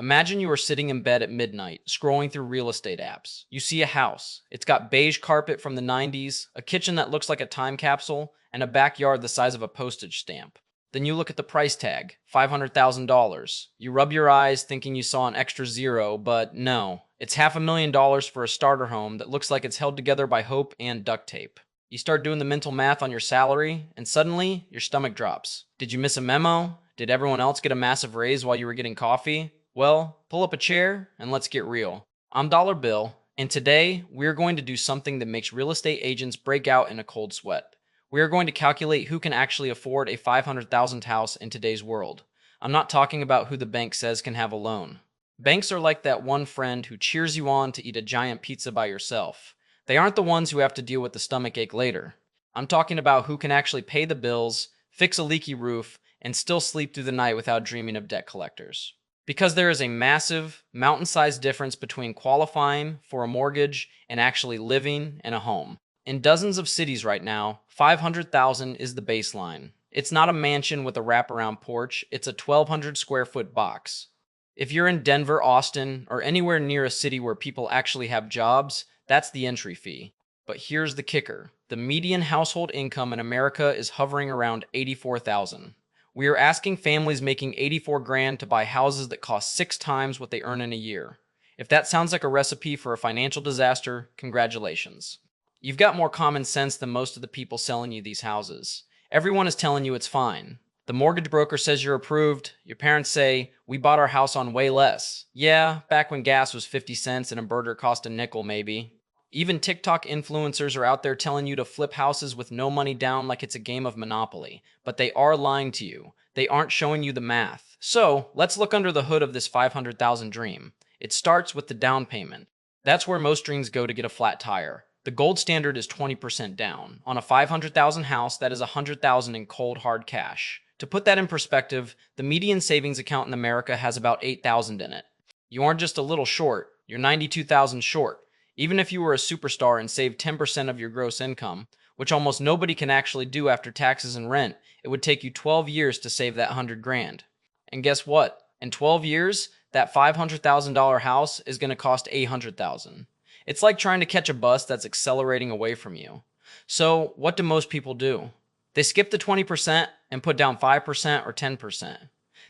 Imagine you are sitting in bed at midnight, scrolling through real estate apps. You see a house. It's got beige carpet from the 90s, a kitchen that looks like a time capsule, and a backyard the size of a postage stamp. Then you look at the price tag, $500,000. You rub your eyes thinking you saw an extra zero, but no. It's $500,000 for a starter home that looks like it's held together by hope and duct tape. You start doing the mental math on your salary, and suddenly, your stomach drops. Did you miss a memo? Did everyone else get a massive raise while you were getting coffee? Well, pull up a chair and let's get real. I'm Dollar Bill, and today we're going to do something that makes real estate agents break out in a cold sweat. We are going to calculate who can actually afford a $500,000 house in today's world. I'm not talking about who the bank says can have a loan. Banks are like that one friend who cheers you on to eat a giant pizza by yourself. They aren't the ones who have to deal with the stomach ache later. I'm talking about who can actually pay the bills, fix a leaky roof, and still sleep through the night without dreaming of debt collectors. Because there is a massive, mountain-sized difference between qualifying for a mortgage and actually living in a home. In dozens of cities right now, $500,000 is the baseline. It's not a mansion with a wraparound porch, it's a 1,200 square foot box. If you're in Denver, Austin, or anywhere near a city where people actually have jobs, that's the entry fee. But here's the kicker. The median household income in America is hovering around $84,000. We are asking families making 84 grand to buy houses that cost 6 times what they earn in a year. If that sounds like a recipe for a financial disaster, congratulations. You've got more common sense than most of the people selling you these houses. Everyone is telling you it's fine. The mortgage broker says you're approved. Your parents say, we bought our house on way less. Yeah, back when gas was 50 cents and a burger cost a nickel maybe. Even TikTok influencers are out there telling you to flip houses with no money down like it's a game of Monopoly. But they are lying to you. They aren't showing you the math. So, let's look under the hood of this $500,000 dream. It starts with the down payment. That's where most dreams go to get a flat tire. The gold standard is 20% down. On a $500,000 house, that is $100,000 in cold hard cash. To put that in perspective, the median savings account in America has about $8,000 in it. You aren't just a little short, you're $92,000 short. Even if you were a superstar and saved 10% of your gross income, which almost nobody can actually do after taxes and rent, it would take you 12 years to save that 100 grand. And guess what? In 12 years, that $500,000 house is going to cost $800,000. It's like trying to catch a bus that's accelerating away from you. So, what do most people do? They skip the 20% and put down 5% or 10%.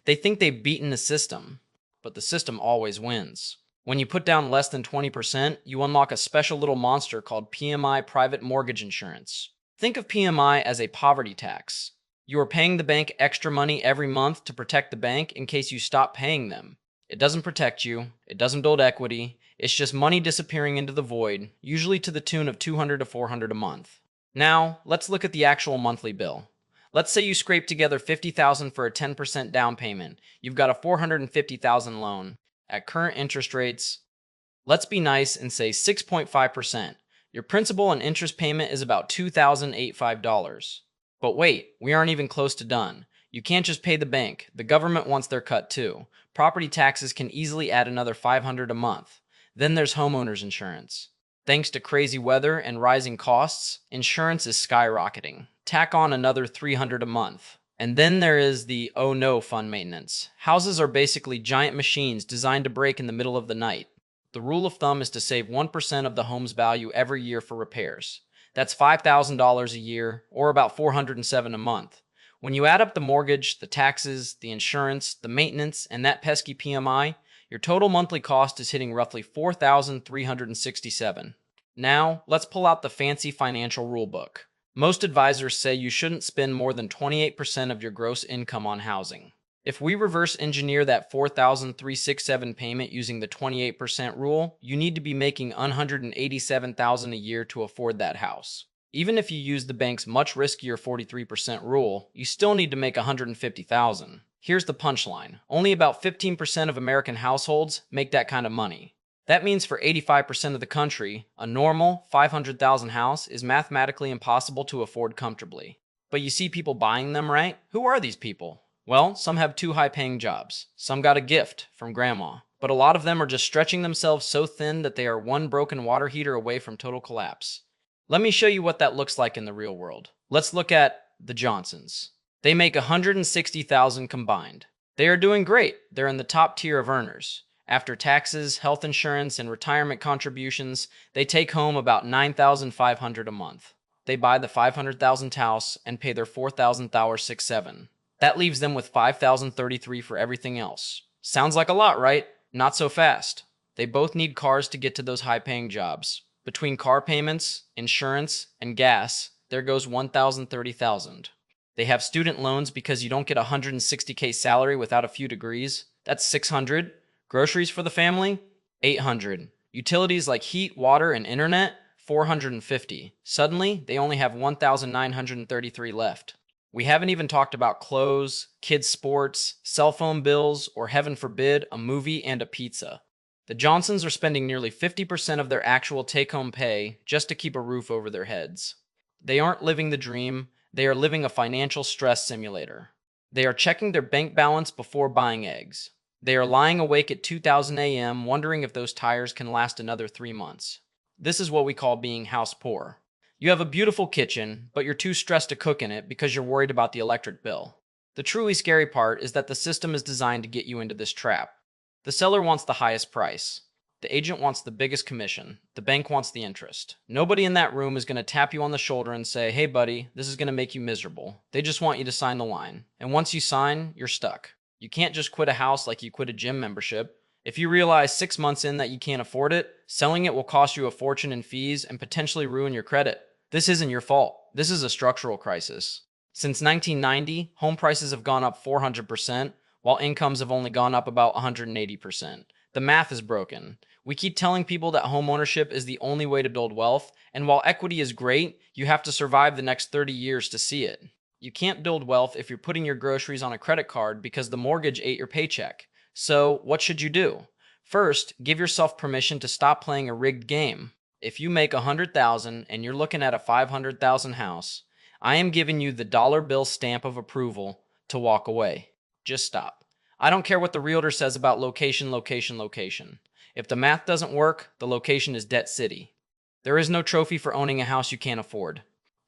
They think they've beaten the system, but the system always wins. When you put down less than 20%, you unlock a special little monster called PMI Private Mortgage Insurance. Think of PMI as a poverty tax. You are paying the bank extra money every month to protect the bank in case you stop paying them. It doesn't protect you, it doesn't build equity, it's just money disappearing into the void, usually to the tune of $200 to $400 a month. Now, let's look at the actual monthly bill. Let's say you scrape together $50,000 for a 10% down payment. You've got a $450,000 loan. At current interest rates, let's be nice and say 6.5%. Your principal and interest payment is about $2,085. But wait, we aren't even close to done. You can't just pay the bank. The government wants their cut too. Property taxes can easily add another $500 a month. Then there's homeowners insurance. Thanks to crazy weather and rising costs, insurance is skyrocketing. Tack on another $300 a month. And then there is the oh no fund maintenance. Houses are basically giant machines designed to break in the middle of the night. The rule of thumb is to save 1% of the home's value every year for repairs. That's $5,000 a year, or about $407 a month. When you add up the mortgage, the taxes, the insurance, the maintenance, and that pesky PMI, your total monthly cost is hitting roughly $4,367. Now, let's pull out the fancy financial rulebook. Most advisors say you shouldn't spend more than 28% of your gross income on housing. If we reverse engineer that $4,367 payment using the 28% rule, you need to be making $187,000 a year to afford that house. Even if you use the bank's much riskier 43% rule, you still need to make $150,000. Here's the punchline. Only about 15% of American households make that kind of money. That means for 85% of the country, a normal $500,000 house is mathematically impossible to afford comfortably. But you see people buying them, right? Who are these people? Well, some have 2 high-paying jobs. Some got a gift from grandma. But a lot of them are just stretching themselves so thin that they are one broken water heater away from total collapse. Let me show you what that looks like in the real world. Let's look at the Johnsons. They make $160,000 combined. They are doing great. They're in the top tier of earners. After taxes, health insurance, and retirement contributions, they take home about $9,500 a month. They buy the 500,000 house and pay their 4,000 6-7. That leaves them with 5,033 for everything else. Sounds like a lot, right? Not so fast. They both need cars to get to those high-paying jobs. Between car payments, insurance, and gas, there goes 1,030,000. They have student loans because you don't get a 160K salary without a few degrees. That's 600. Groceries for the family? 800. Utilities like heat, water, and internet? 450. Suddenly, they only have 1,933 left. We haven't even talked about clothes, kids' sports, cell phone bills, or heaven forbid, a movie and a pizza. The Johnsons are spending nearly 50% of their actual take-home pay just to keep a roof over their heads. They aren't living the dream, they are living a financial stress simulator. They are checking their bank balance before buying eggs. They are lying awake at 2,000 a.m. wondering if those tires can last another 3 months. This is what we call being house poor. You have a beautiful kitchen, but you're too stressed to cook in it because you're worried about the electric bill. The truly scary part is that the system is designed to get you into this trap. The seller wants the highest price. The agent wants the biggest commission. The bank wants the interest. Nobody in that room is going to tap you on the shoulder and say, "Hey buddy, this is going to make you miserable." They just want you to sign the line. And once you sign, you're stuck. You can't just quit a house like you quit a gym membership. If you realize 6 months in that you can't afford it, selling it will cost you a fortune in fees and potentially ruin your credit. This isn't your fault. This is a structural crisis. Since 1990, home prices have gone up 400%, while incomes have only gone up about 180%. The math is broken. We keep telling people that homeownership is the only way to build wealth, and while equity is great, you have to survive the next 30 years to see it. You can't build wealth if you're putting your groceries on a credit card because the mortgage ate your paycheck. So, what should you do? First, give yourself permission to stop playing a rigged game. If you make $100,000 and you're looking at a $500,000 house, I am giving you the dollar bill stamp of approval to walk away. Just stop. I don't care what the realtor says about location, location, location. If the math doesn't work, the location is debt city. There is no trophy for owning a house you can't afford.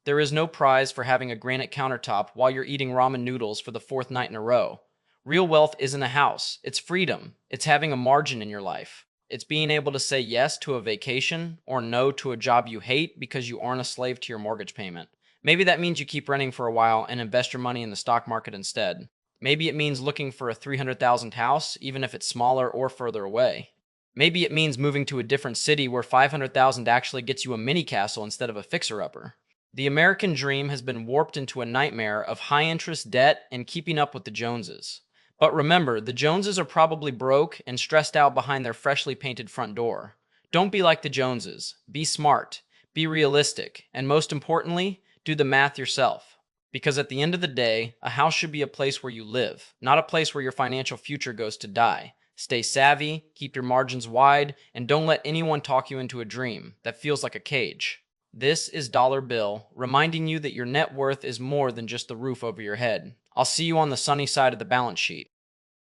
There is no prize for having a granite countertop while you're eating ramen noodles for the 4th night in a row. Real wealth isn't a house. It's freedom. It's having a margin in your life. It's being able to say yes to a vacation or no to a job you hate because you aren't a slave to your mortgage payment. Maybe that means you keep renting for a while and invest your money in the stock market instead. Maybe it means looking for a 300,000 house, even if it's smaller or further away. Maybe it means moving to a different city where 500,000 actually gets you a mini castle instead of a fixer-upper. The American dream has been warped into a nightmare of high-interest debt and keeping up with the Joneses. But remember, the Joneses are probably broke and stressed out behind their freshly painted front door. Don't be like the Joneses. Be smart, be realistic, and most importantly, do the math yourself. Because at the end of the day, a house should be a place where you live, not a place where your financial future goes to die. Stay savvy, keep your margins wide, and don't let anyone talk you into a dream that feels like a cage. This is Dollar Bill, reminding you that your net worth is more than just the roof over your head. I'll see you on the sunny side of the balance sheet.